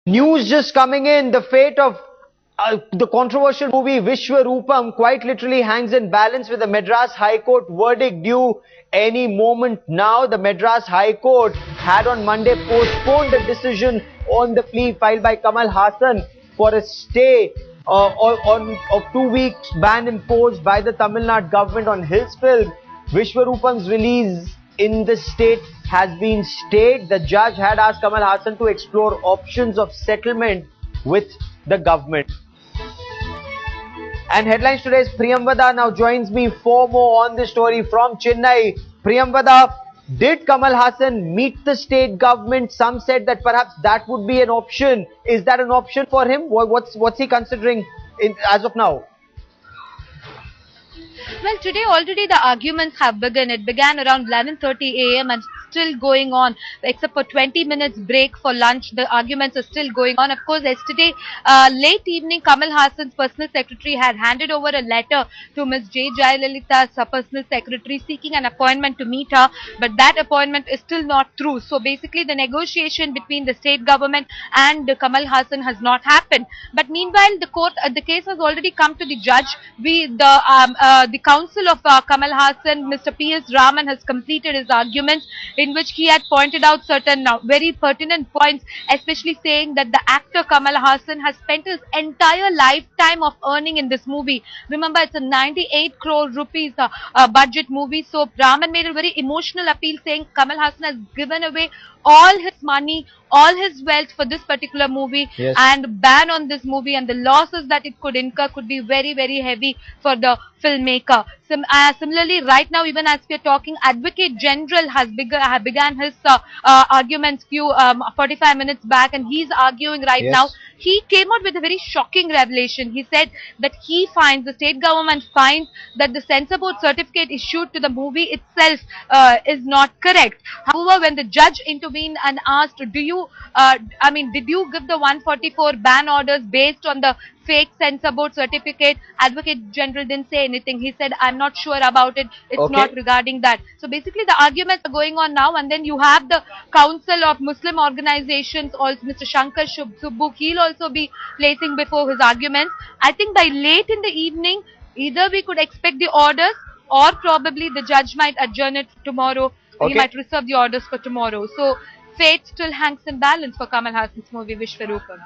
News just coming in, the fate of the controversial movie Vishwarupam quite literally hangs in balance with the Madras High Court verdict due any moment now. The Madras High Court had on Monday postponed the decision on the plea filed by Kamal Haasan for a stay of 2 weeks ban imposed by the Tamil Nadu government on his film. Vishwarupam's release in the state has been stayed. The judge had asked Kamal Haasan to explore options of settlement with the government. And headlines today's Priyamvada now joins me for more on this story from Chennai. Priyamvada, did Kamal Haasan meet the state government? Some said that perhaps that would be an option. Is that an option for him? What's he considering as of now? Well, today already the arguments have begun. It began around 11:30 a.m. and still going on, except for 20 minutes break for lunch. The arguments are still going on. Of course, yesterday late evening, Kamal Haasan's personal secretary had handed over a letter to Ms. J. Jayalalitha's personal secretary seeking an appointment to meet her, but that appointment is still not through. So basically, the negotiation between the state government and Kamal Haasan has not happened. But meanwhile, the case has already come to the judge. The counsel of Kamal Haasan, Mr. P.S. Raman, has completed his arguments, in which he had pointed out certain very pertinent points, especially saying that the actor Kamal Haasan has spent his entire lifetime of earning in this movie. Remember, it's a 98 crore rupees budget movie. So Raman made a very emotional appeal saying Kamal Haasan has given away all his money, all his wealth for this particular movie, yes, and ban on this movie, and the losses that it could incur could be very, very heavy for the filmmaker. Similarly, right now, even as we are talking, Advocate General has began his arguments 45 minutes back, and he's arguing right now. He came out with a very shocking revelation. He said that the state government finds that the censor board certificate issued to the movie itself is not correct. However, when the judge intervened and asked, did you give the 144 ban orders based on the fake censor board certificate? Advocate General didn't say anything. He said, I'm not sure about it. It's not regarding that. So basically the arguments are going on now, and then you have the Council of Muslim Organizations, also Mr. Shankar Subbu. He'll also be placing before his arguments. I think by late in the evening, either we could expect the orders, or probably the judge might adjourn it tomorrow. He might reserve the orders for tomorrow. So fate still hangs in balance for Kamal Haasan's movie Vishwarupam.